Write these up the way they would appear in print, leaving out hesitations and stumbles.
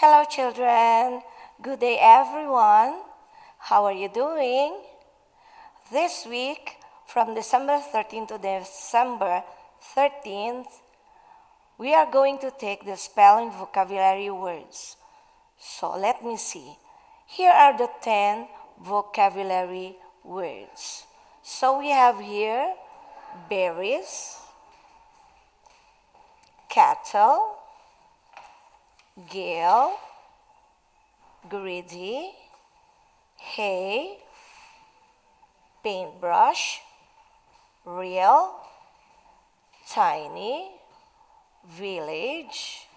Hello, children. Good day, everyone. How are you doing? This week, from December 13th to December 13th, we are going to take the spelling vocabulary words. So let me see. Here are the 10 vocabulary words. So we have here berries, cattle, gale, greedy, hay, paintbrush, real, tiny, village,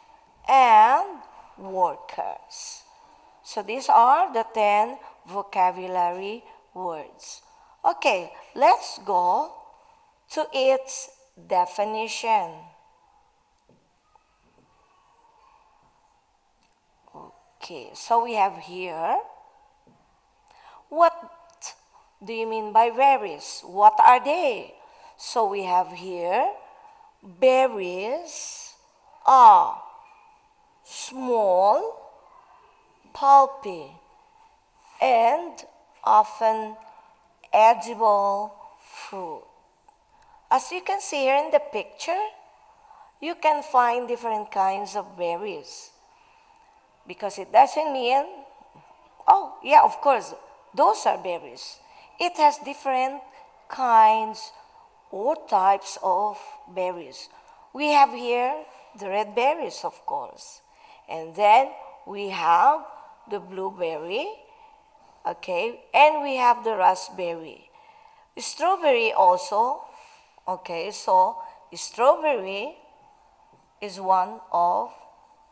and workers. So these are the 10 vocabulary words. Okay, let's go to its definition. Okay, so we have here, what do you mean by berries? What are they? So we have here, berries are small, pulpy, and often edible fruit. As you can see here in the picture, you can find different kinds of berries. Because it doesn't mean, oh, yeah, of course, those are berries. It has different kinds or types of berries. We have here the red berries, of course. And then we have the blueberry, okay, and we have the raspberry. Strawberry also, okay, so strawberry is one of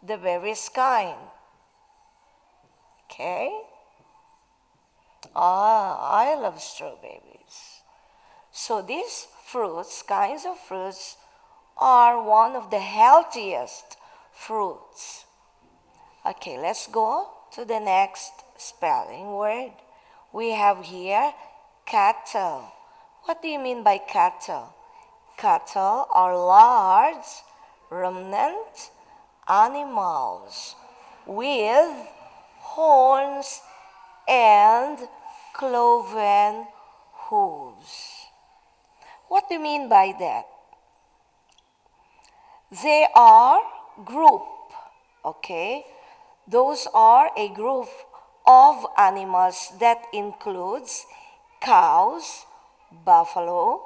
the berries kind. Okay? I love strawberries. So these fruits, kinds of fruits, are one of the healthiest fruits. Okay, let's go to the next spelling word. We have here cattle. What do you mean by cattle? Cattle are large, ruminant animals with horns and cloven hooves. What do you mean by that? They are group, okay? Those are a group of animals that includes cows, buffalo,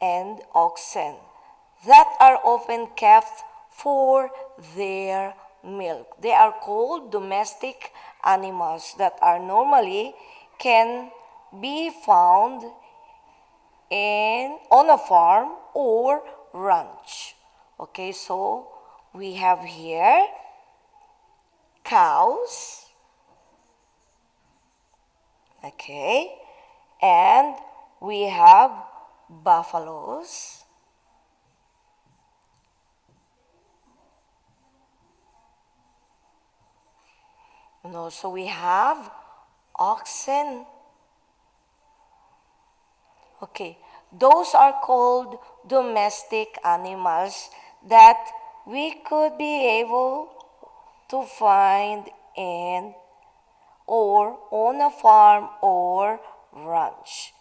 and oxen that are often kept for their milk. They are called domestic animals that are normally can be found on a farm or ranch. Okay, so we have here cows, okay, and we have buffaloes, and also we have oxen. Okay, those are called domestic animals that we could be able to find in or on a farm or ranch.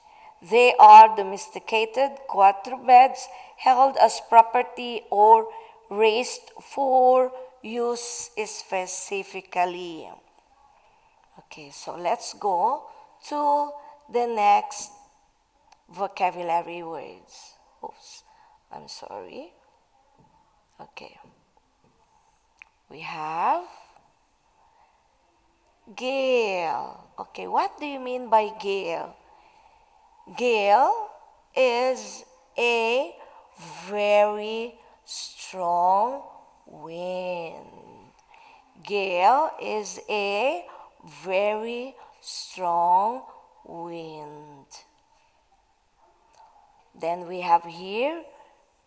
They are domesticated quadrupeds held as property or raised for use specifically. Okay, so let's go to the next vocabulary words. Oops, I'm sorry. Okay. We have gale. Okay, what do you mean by gale? Gale is a very strong wind. Gale is a very strong wind. Then we have here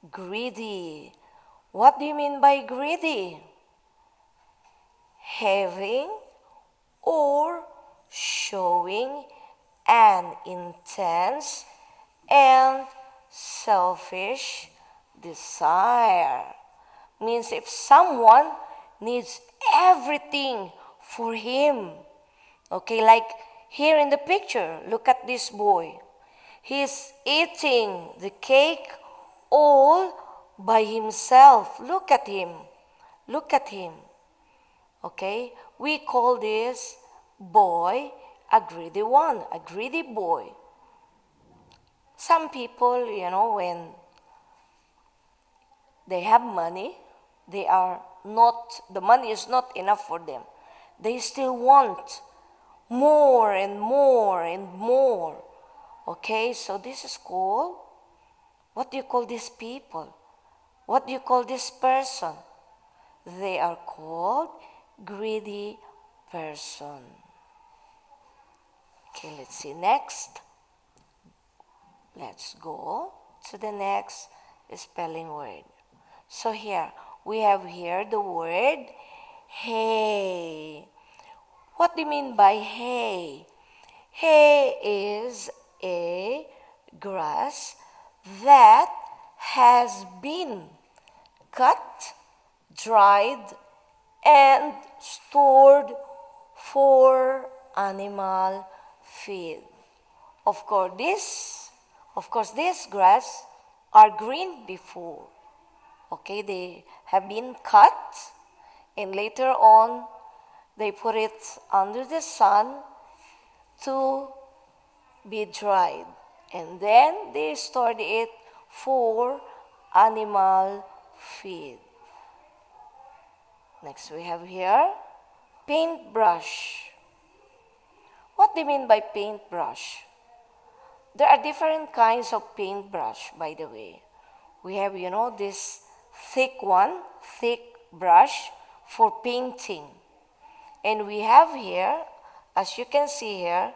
greedy. What do you mean by greedy? Having or showing an intense and selfish desire. Means if someone needs everything for him. Okay, like here in the picture, look at this boy. He's eating the cake all by himself. Look at him. Look at him. Okay, we call this boy a greedy one, a greedy boy. Some people, when they have money, the money is not enough for them. They still want more and more and more. Okay, so this is called, what do you call these people? What do you call this person? They are called greedy person. Okay, let's see next. Let's go to the next spelling word. So here, we have here the word hay. What do you mean by hay? Hay is a grass that has been cut, dried, and stored for animal feed. Of course, these grass are green before. Okay, they have been cut, and later on, they put it under the sun to be dried. And then they stored it for animal feed. Next we have here, paintbrush. What do you mean by paintbrush? There are different kinds of paintbrush, by the way. We have, this thick brush for painting. And we have here, as you can see here,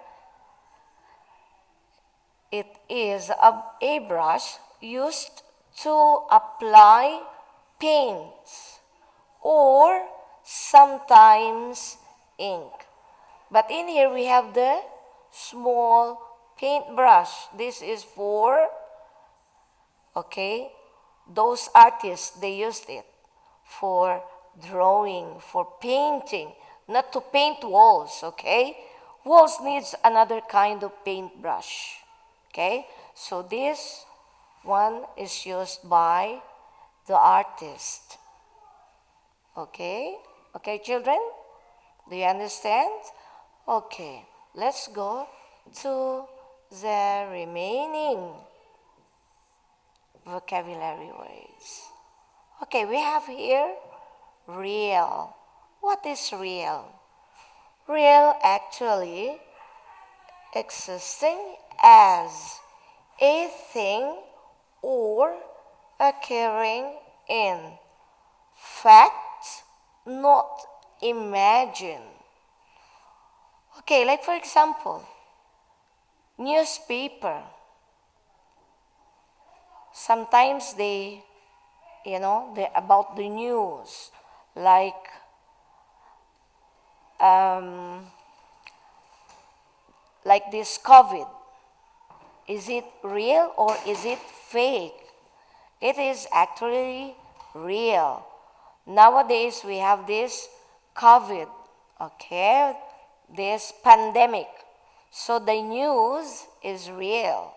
it is a brush used to apply paints or sometimes ink. But in here we have the small paintbrush. This is for, those artists, they used it for drawing, for painting, not to paint walls, okay? Walls needs another kind of paintbrush, okay? So this one is used by the artist, okay? Okay, children? Do you understand? Okay, let's go to the remaining vocabulary words. Okay, we have here real. What is real? Real actually existing as a thing or occurring in fact, not imagine. Okay, like for example, newspaper. Sometimes they about the news, like this COVID. Is it real or is it fake? It is actually real. Nowadays we have this COVID, okay, this pandemic. So the news is real.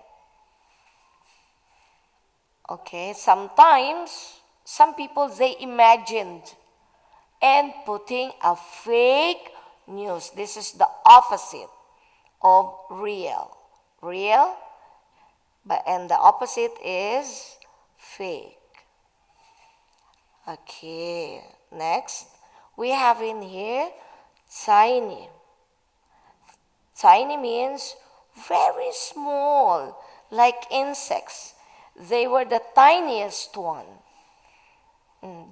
Okay, sometimes some people they imagined and putting a fake news. This is the opposite of real. Real, and the opposite is fake. Okay, next we have in here tiny. Tiny means very small, like insects. They were the tiniest one.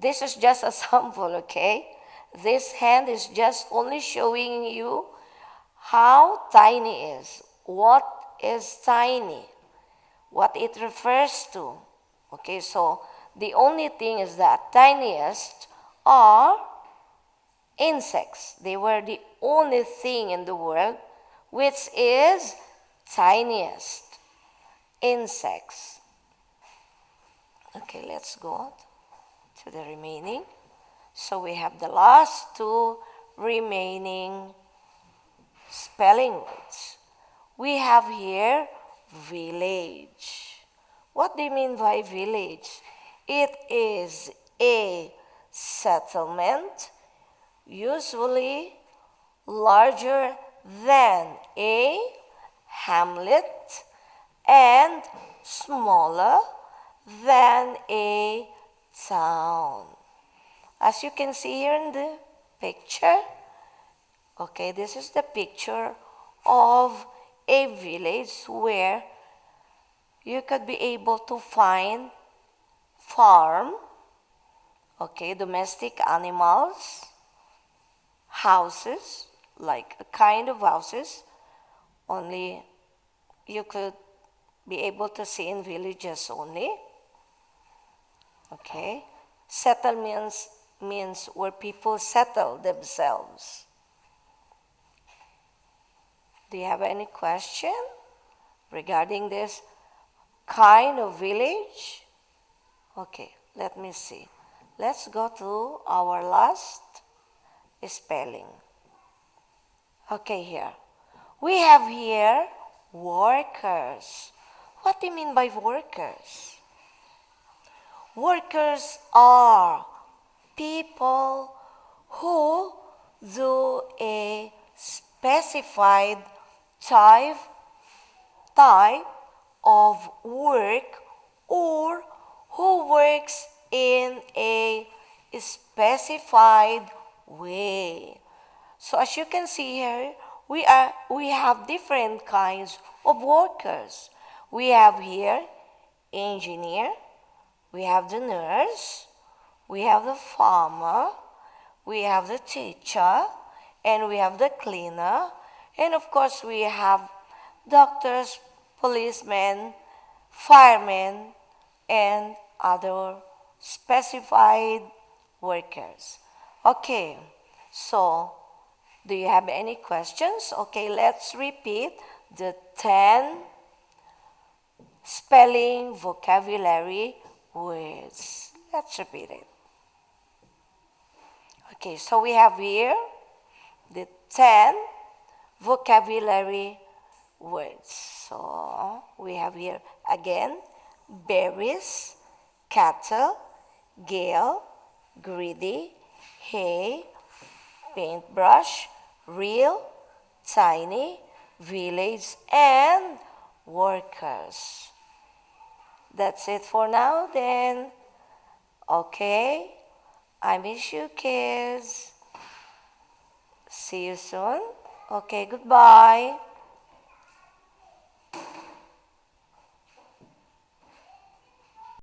This is just a sample, okay? This hand is just only showing you how tiny is. What is tiny? What it refers to. Okay, so the only thing is that tiniest are insects. They were the only thing in the world which is tiniest. Insects. Okay, let's go to the remaining. So we have the last two remaining spelling words. We have here village. What do you mean by village? It is a settlement, usually larger than a hamlet and smaller than a town. As you can see here in the picture, okay, this is the picture of a village where you could be able to find farm, okay, domestic animals, houses, like a kind of houses only you could be able to see in villages only. Okay, settlements means where people settle themselves. Do you have any question regarding this kind of village? Okay, let me see. Let's go to our last spelling. Okay, here. We have here workers. What do you mean by workers? Workers are people who do a specified type of work or who works in a specified way. So as you can see here, we have different kinds of workers. We have here engineer, we have the nurse, we have the farmer, we have the teacher, and we have the cleaner, and of course we have doctors, policemen, firemen, and other specified workers. Okay, so do you have any questions? Okay, let's repeat the 10 spelling vocabulary words. Let's repeat it. Okay, so we have here the 10 vocabulary words. So we have here again berries, cattle, gale, greedy, hay, paintbrush, real, tiny, village, and workers. That's it for now then. Okay, I miss you kids. See you soon. Okay, goodbye.